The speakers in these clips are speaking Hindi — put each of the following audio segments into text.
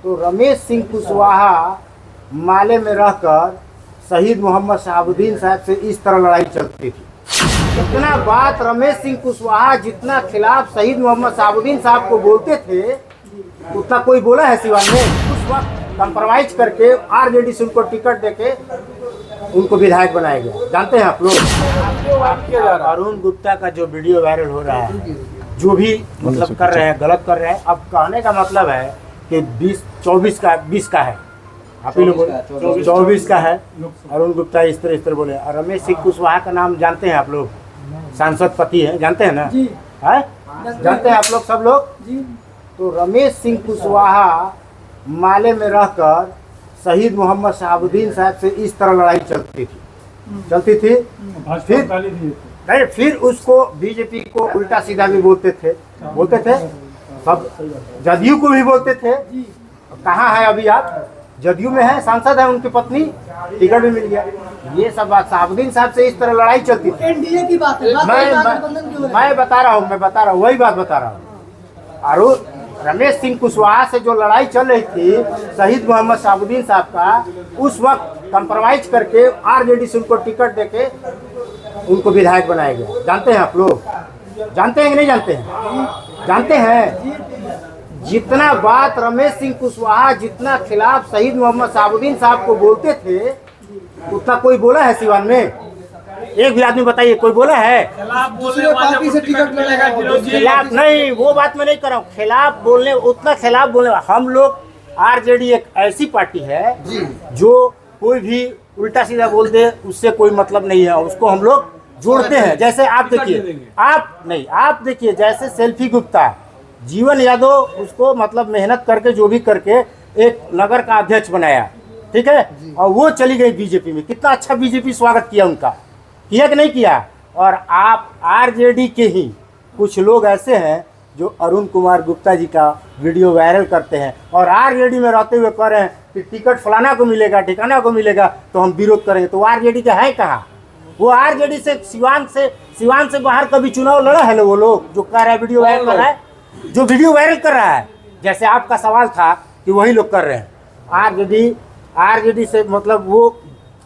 तो रमेश सिंह कुशवाहा माले में रहकर शहीद मोहम्मद शहाबुद्दीन साहब से इस तरह लड़ाई चलती थी। जितना बात रमेश सिंह कुशवाहा जितना खिलाफ शहीद मोहम्मद शहाबुद्दीन साहब को बोलते थे उतना कोई बोला है सिवान में? उस वक्त कंप्रोमाइज करके आरजेडी से उनको टिकट देके उनको विधायक बनाया गया। जानते हैं आप लोग अरुण गुप्ता का जो वीडियो वायरल हो रहा है, जो भी मतलब कर रहे हैं गलत कर रहे हैं। अब कहने का मतलब है कि 20 का है, आप ही लोग 24 का है। अरुण गुप्ता इस तरह बोले। और रमेश सिंह कुशवाहा का नाम जानते हैं आप लोग? सांसद पति है, जानते हैं ना? है जानते हैं आप लोग सब लोग? तो रमेश सिंह कुशवाहा माले में रहकर शहीद मोहम्मद शहाबुद्दीन साहब से इस तरह लड़ाई चलती थी। फिर उसको बीजेपी को उल्टा सीधा भी बोलते थे सब, जदयू को भी बोलते थे। कहाँ है अभी आप? जदयू में है, सांसद है, उनकी पत्नी, टिकट भी मिल गया। ये सब बात शहाबुद्दीन साहब से इस तरह लड़ाई चलती थी। एनडीए की बात है। मैं बता रहा हूँ वही बात बता रहा हूँ। और रमेश सिंह कुशवाहा से जो लड़ाई चल रही थी शहीद मोहम्मद शहाबुद्दीन साहब का, उस वक्त कंप्रोमाइज करके आरजेडी से उनको टिकट देके उनको विधायक बनाया गया। जानते हैं आप लोग? जानते हैं कि नहीं जानते हैं? जानते हैं। जितना बात रमेश सिंह कुशवाहा जितना खिलाफ शहीद मोहम्मद शहाबुद्दीन साहब को बोलते थे उतना कोई बोला है सिवान में? एक भी आदमी बताइए, कोई बोला है? दूसरे पार्टी से टिकट मिलेगा। खिलाफ नहीं, वो बात मैं नहीं कर रहा हूँ। खिलाफ बोलने हम लोग, आरजेडी एक ऐसी पार्टी है जो कोई भी उल्टा सीधा बोल दे उससे कोई मतलब नहीं है, उसको हम लोग जोड़ते हैं। जैसे आप देखिए, जैसे सेल्फी गुप्ता, जीवन यादव उसको मतलब मेहनत करके जो भी करके एक नगर का अध्यक्ष बनाया, ठीक है, और वो चली गई बीजेपी में। कितना अच्छा बीजेपी स्वागत किया उनका, किया कि नहीं किया? और आप आरजेडी के ही कुछ लोग ऐसे हैं जो अरुण कुमार गुप्ता जी का वीडियो वायरल करते हैं और आरजेडी में रहते हुए कह रहे हैं कि टिकट फलाना को मिलेगा, ठिकाना को मिलेगा, तो हम विरोध करेंगे। तो आरजेडी का है कहाँ? वो आरजेडी से सिवान से बाहर कभी चुनाव लड़ा है? वो लोग जो कह रहा है वीडियो वायरल कर रहा है, जो वीडियो वायरल कर रहा है, जैसे आपका सवाल था कि वही लोग कर रहे हैं। आरजेडी से मतलब वो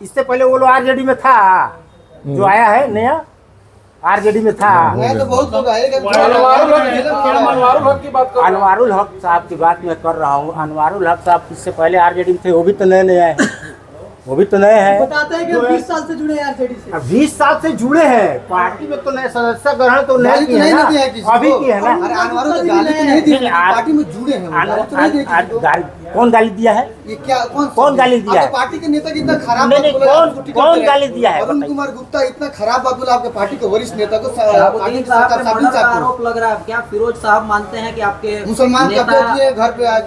इससे पहले वो लोग आरजेडी में था, जो आया है नया आरजेडी में था। तो बहुत लोग आए। अनवारुल हक साहब की बात मैं कर रहा हूँ। अनवारुल हक साहब इससे पहले आरजेडी में थे, वो भी तो नए आए हैं। वो भी तो नए हैं। बताते हैं कि 20 साल से जुड़े हैं आरजेडी से। 20 साल से जुड़े हैं पार्टी में, तो नए सदस्य ग्रहण तो नए किए हैं ना, अभी की है ना। पार्टी में जुड़े हैं। कौन गाली दिया है? ये क्या कौन गाली दिया है? पार्टी के नेता कितना खराब नहीं, कौन गाली दिया है? अरुण कुमार गुप्ता इतना खराब बात बोला आपके पार्टी के वरिष्ठ नेता को। आरोप लग रहा है। क्या फिरोज साहब मानते हैं कि आपके मुसलमान कपड़े घर पे आज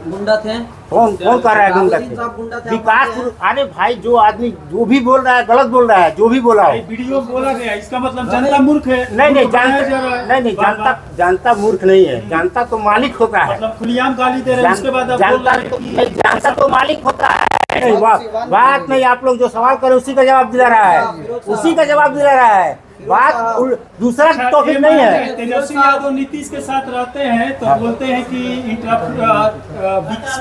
गुंडा थे? कौन कर रहा है गुंडा? विकास, अरे भाई जो आदमी जो भी बोल रहा है गलत बोल रहा है, जो भी बोला है। वीडियो बोला गया, इसका मतलब जनता मूर्ख है। नहीं, जनता मूर्ख नहीं है। जनता तो मालिक होता है। मतलब खुलेआम गाली दे रहे हैं, उसके बाद जनता तो मालिक होता है। नहीं, बात नहीं, आप लोग जो सवाल करें उसी का जवाब दिला रहा है, बात दूसरा टॉपिक नहीं है। तेजस्वी यादव नीतीश के साथ रहते हैं तो बोलते हैं कि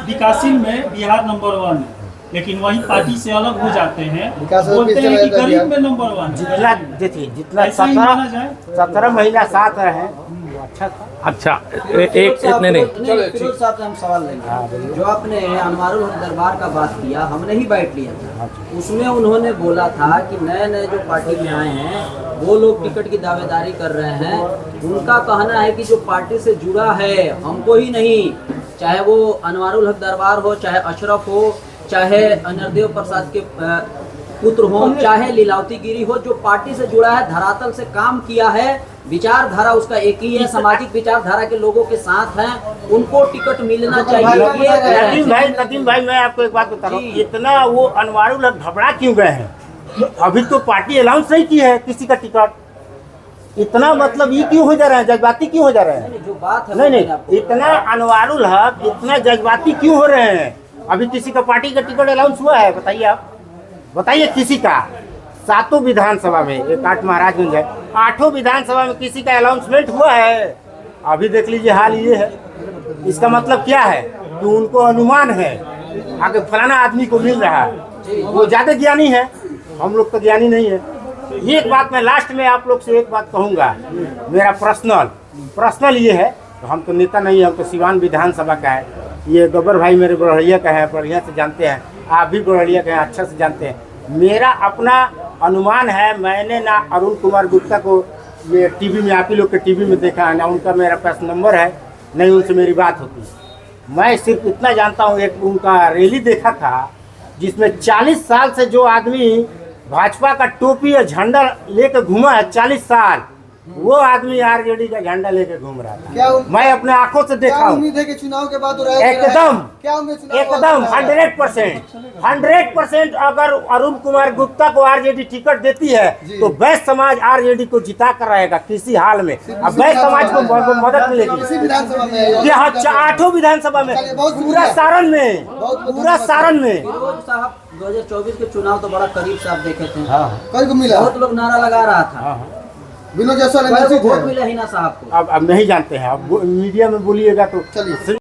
विकासशील में बिहार नंबर 1 है, लेकिन वही पार्टी से अलग हो जाते हैं, बोलते हैं कि गरीब में नंबर 1। जितना 17 महीना साथ रहे, अच्छा एक नहीं फिरोज साहब से हम सवाल लेंगे। जो आपने अनवारुल हक दरबार का बात किया, हमने ही बैठ लिया था, उसमें उन्होंने बोला था कि नए जो पार्टी में आए हैं वो लोग टिकट की दावेदारी कर रहे हैं। उनका कहना है कि जो पार्टी से जुड़ा है, हमको ही नहीं, चाहे वो अनवारुल हक दरबार हो, चाहे अशरफ हो, चाहे अनरदेव प्रसाद के पुत्र हो, चाहे लीलावती गिरी हो, जो पार्टी से जुड़ा है, धरातल से काम किया है, विचारधारा उसका एक ही है, सामाजिक विचारधारा के लोगों के साथ हैं, उनको टिकट मिलना चाहिए। नदीम भाई मैं आपको एक बात बता रहा हूँ, इतना वो अनवारुल हक घबरा क्यों गए हैं? अभी तो पार्टी अनाउंस नहीं की है किसी का टिकट। इतना मतलब ये क्यों हो जा रहा है, जज्बाती क्यों हो जा रहे हैं? जो बात है नहीं, इतना अनवारुल हक इतना जज्बाती क्यों हो रहे हैं? अभी किसी का पार्टी का टिकट अनाउंस हुआ है? बताइए आप, बताइए किसी का। 7 विधानसभा में, एक 8 महाराजगंज है, 8 विधानसभा में किसी का अनाउंसमेंट हुआ है? अभी देख लीजिए हाल ये है। इसका मतलब क्या है क्योंकि उनको अनुमान है आगे फलाना आदमी को मिल रहा है, वो ज़्यादा ज्ञानी है, हम लोग तो ज्ञानी नहीं है। एक बात मैं लास्ट में आप लोग से एक बात कहूँगा, मेरा पर्सनल ये है, तो हम तो नेता नहीं है, हम तो सिवान विधानसभा का है, ये गब्बर भाई मेरे बड़हरिया का है, बढ़िया से जानते हैं, आप भी बड़हरिया का हैं, अच्छा से जानते हैं। मेरा अपना अनुमान है, मैंने ना अरुण कुमार गुप्ता को ये टीवी में, आप ही लोग के टीवी में देखा है ना, उनका मेरा पास नंबर है, नहीं उनसे मेरी बात होती। मैं सिर्फ इतना जानता हूँ, एक उनका रैली देखा था जिसमें 40 साल से जो आदमी भाजपा का टोपी और झंडा लेकर घूमा है, 40 साल, वो आदमी आरजेडी का झंडा लेकर घूम रहा था। मैं अपने आंखों से देखा हूँ। उम्मीद है कि चुनाव के बाद एकदम क्या उम्मीद, एकदम 100% अगर अरुण कुमार गुप्ता को आरजेडी टिकट देती है तो वैश्य समाज आरजेडी को जिता कर रहेगा किसी हाल में। अब वैश्य समाज को मदद मिलेगी इसी विधानसभा में, यहाँ 8 विधानसभा में, पूरा सारण में, पूरा सारण में। फिरोज साहब 2024 के चुनाव तो बड़ा करीब से आप देखे थे, कल को मिला, बहुत लोग नारा लगा रहा था, विनोद जायसवाल पर वो एमएलसी वोट थे। मिला ही ना साहब को। अब नहीं जानते हैं, अब मीडिया में बोलिएगा तो चलिए।